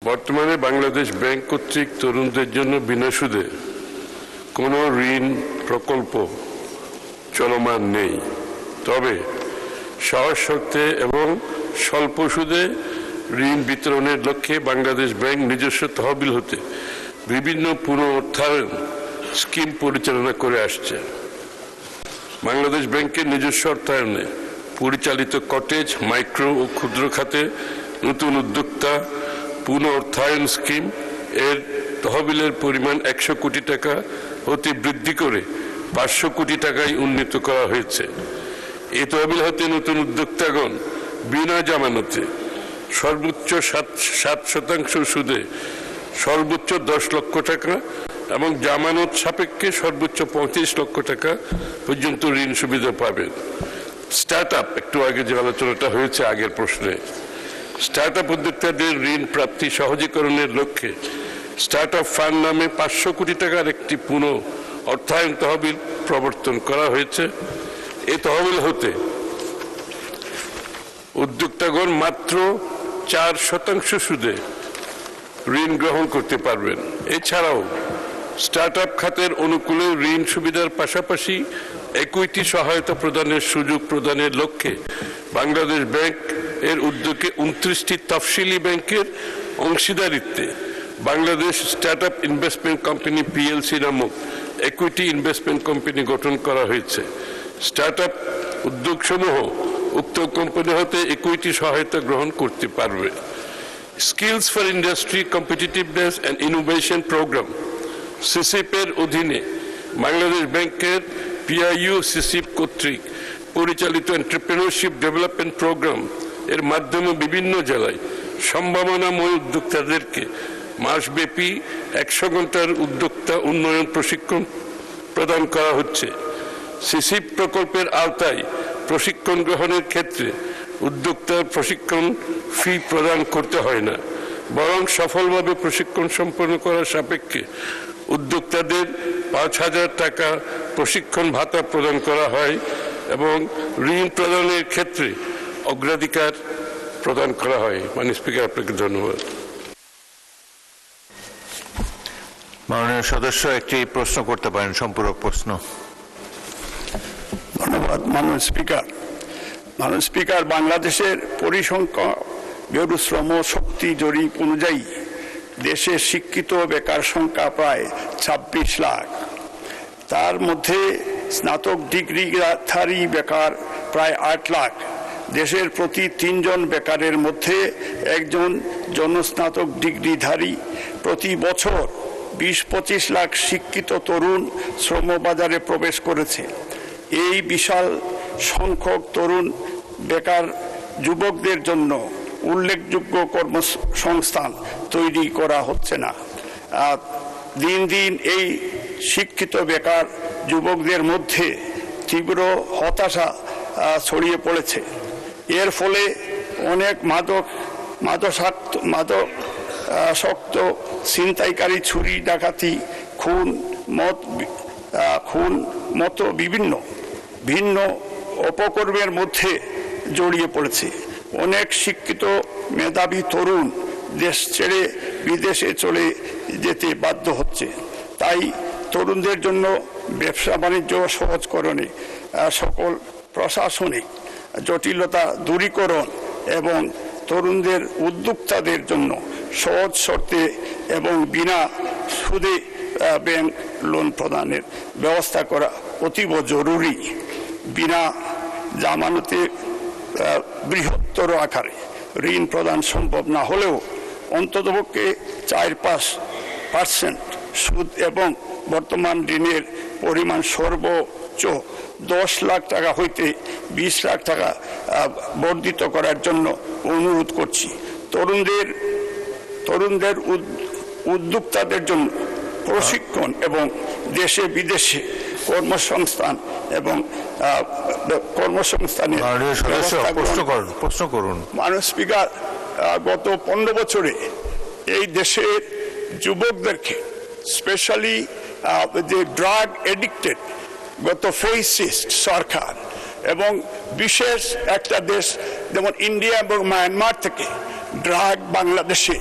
বর্তমানে বাংলাদেশ ব্যাংক কর্তৃক তরুণদের জন্য বিনা সুদে কোনো ঋণ প্রকল্প চলমান নেই। তবে সহজ শর্তে এবং স্বল্প সুদে ঋণ বিতরণের লক্ষ্যে বাংলাদেশ ব্যাংক নিজস্ব তহবিল হতে বিভিন্ন পুনরুদ্ধার স্কিম পরিচালনা করে আসছে। বাংলাদেশ ব্যাংকের নিজস্ব অর্থায়নে পরিচালিত কটেজ, মাইক্রো ও ক্ষুদ্র খাতে নতুন উদ্যোক্তা পুনরুদ্ধার স্কিম এর তহবিলের পরিমাণ 100 কোটি টাকা হতে বৃদ্ধি করে 500 কোটি টাকায় উন্নীত করা হয়েছে। এই তহবিল হতে নতুন উদ্যোক্তাগণ বিনা জামানতে সর্বোচ্চ 7% সুদে সর্বোচ্চ 10 লক্ষ টাকা এবং জামানত সাপেক্ষে সর্বোচ্চ 35 লক্ষ টাকা পর্যন্ত ঋণ সুবিধা পাবেন। স্টার্ট আপ, একটু আগে যে আলোচনাটা হয়েছে আগের প্রশ্নে, স্টার্ট আপ উদ্যোক্তাদের ঋণ প্রাপ্তি সহজীকরণের লক্ষ্যে স্টার্ট আপ ফান্ড নামে 500 কোটি টাকার একটি পুনঃ অর্থায়ন তহবিল প্রবর্তন করা হয়েছে। এই তহবিল হতে উদ্যোক্তাগণ মাত্র 4% সুদে ঋণ গ্রহণ করতে পারবেন। এছাড়াও স্টার্ট আপ খাতের অনুকূলে ঋণ সুবিধার পাশাপাশি ইকুইটি সহায়তা প্রদানের সুযোগ প্রদানের লক্ষ্যে বাংলাদেশ ব্যাংক এর উদ্যোগে 29টি তফসিলি ব্যাংকের অংশীদারিত্বে Bangladesh start up investment company PLC নামক ইকুইটি ইনভেস্টমেন্ট কোম্পানি গঠন করা হয়েছে। স্টার্ট আপ উদ্যোগসমূহ উক্ত কোম্পানি হতে ইকুইটি সহায়তা গ্রহণ করতে পারবে। Skills for industry competitiveness and innovation program SICIP এর অধীনে বাংলাদেশ ব্যাংকের পিআইইউ সিসিপ কর্তৃক পরিচালিত এন্টারপ্রেনিউরশিপ ডেভেলপমেন্ট প্রোগ্রাম এর মাধ্যমে বিভিন্ন জেলায় সম্ভাবনাময় উদ্যোক্তাদেরকে মাসব্যাপী 100 ঘন্টার উদ্যোক্তা উন্নয়ন প্রশিক্ষণ প্রদান করা হচ্ছে। সিসিপ প্রকল্পের আওতায় প্রশিক্ষণ গ্রহণের ক্ষেত্রে উদ্যোক্তার প্রশিক্ষণ ফি প্রদান করতে হয় না, বরং সফলভাবে প্রশিক্ষণ সম্পন্ন করার সাপেক্ষে উদ্যোক্তাদের 5,000 টাকা প্রশিক্ষণ ভাতা প্রদান করা হয় এবং ঋণ প্রদানের ক্ষেত্রে অগ্রাধিকার প্রদান করা হয়। মাননীয় স্পিকার, আপনাকে ধন্যবাদ। মাননীয় সদস্য একটি প্রশ্ন করতে পারেন, সম্পূরক প্রশ্ন। ধন্যবাদ মাননীয় স্পিকার। মাননীয় স্পিকার, বাংলাদেশের পরিসংখ্যান ব্যুরো শ্রম শক্তি জরিপ অনুযায়ী দেশের শিক্ষিত বেকার সংখ্যা প্রায় 26 লাখ। তার মধ্যে স্নাতক ডিগ্রিধারী বেকার প্রায় 8 লাখ। দেশের প্রতি 3 জন বেকারের মধ্যে একজন জনস্নাতক ডিগ্রিধারী। প্রতি বছর 20-25 লাখ শিক্ষিত তরুণ শ্রমবাজারে প্রবেশ করেছে। এই বিশাল সংখ্যক তরুণ বেকার যুবকদের জন্য উল্লেখযোগ্য কর্মসংস্থান তৈরি করা হচ্ছে না। দিন দিন এই শিক্ষিত বেকার যুবকদের মধ্যে তীব্র হতাশা ছড়িয়ে পড়েছে। এর ফলে অনেক মাদকাসক্ত ছিনতাইকারী, চুরি ডাকাতি, খুন মতো ভিন্ন অপকর্মের মধ্যে জড়িয়ে পড়েছে। অনেক শিক্ষিত মেধাবী তরুণ দেশ ছেড়ে বিদেশে চলে যেতে বাধ্য হচ্ছে। তাই তরুণদের জন্য ব্যবসা বাণিজ্য সহজকরণে সকল প্রশাসনিক জটিলতা দূরীকরণ এবং তরুণদের উদ্যোক্তাদের জন্য সহজ শর্তে এবং বিনা সুদে ব্যাংক লোন প্রদানের ব্যবস্থা করা অতীব জরুরি। বিনা জামানতে বৃহত্তর আকারে ঋণ প্রদান সম্ভব না হলেও অন্ততপক্ষে 4-5% সুদ এবং বর্তমান ঋণের পরিমাণ সর্বোচ্চ 10 লাখ টাকা হইতে 20 লাখ টাকা বর্ধিত করার জন্য অনুরোধ করছি। তরুণদের উদ্যোক্তাদের জন্য প্রশিক্ষণ এবং দেশে বিদেশে কর্মসংস্থান এবং কর্মসংস্থানের প্রশ্ন করুন। মাননীয় স্পিকার, গত 15 বছরে এই দেশের যুবকদেরকে স্পেশালি যে ড্রাগ এডিক্টেড গত ফেসিস্ট সরকার এবং বিশেষ একটা দেশ যেমন ইন্ডিয়া এবং মায়ানমার থেকে ড্রাগ বাংলাদেশে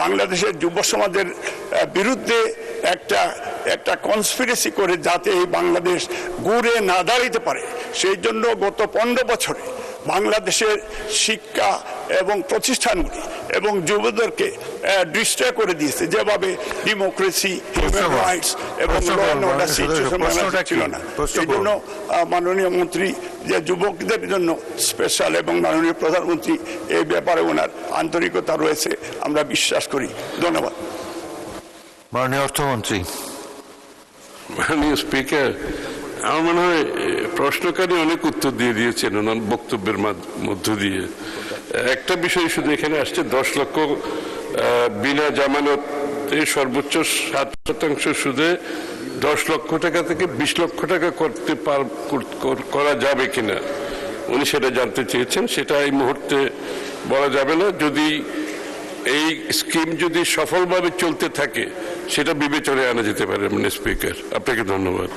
বাংলাদেশের যুব সমাজের বিরুদ্ধে একটা কনস্পিরেসি করে যাতে এই বাংলাদেশ ঘুরে না দাঁড়াইতে পারে, সেই জন্য গত 15 বছরে বাংলাদেশের শিক্ষা এবং প্রতিষ্ঠানগুলি এবং যুবদেরকে ডিস্ট্রয় করে দিয়েছে, যেভাবে ডেমোক্রেসি, হিউম্যান রাইটস এবং ল অ্যান্ড অর্ডার সিচুয়েশন ছিল না। এই জন্য মাননীয় মন্ত্রী যে যুবকদের জন্য স্পেশাল এবং মাননীয় প্রধানমন্ত্রী এই ব্যাপারে ওনার আন্তরিকতা রয়েছে আমরা বিশ্বাস করি। ধন্যবাদ। মাননীয় অর্থমন্ত্রী। মাননীয় স্পিকার, আমার মনে হয় প্রশ্নকারী অনেক উত্তর দিয়ে দিয়েছেন ওনার বক্তব্যের মধ্য দিয়ে। একটা বিষয় শুধু এখানে আসছে, 10 লক্ষ বিনা জামানতে সর্বোচ্চ 7% সুদে 10 লক্ষ টাকা থেকে 20 লক্ষ টাকা করা যাবে কিনা উনি সেটা জানতে চেয়েছেন। সেটা এই মুহূর্তে বলা যাবে না। যদি এই স্কিম যদি সফলভাবে চলতে থাকে সেটা বিবেচনায় আনা যেতে পারে। স্পিকার, আপনাকে ধন্যবাদ।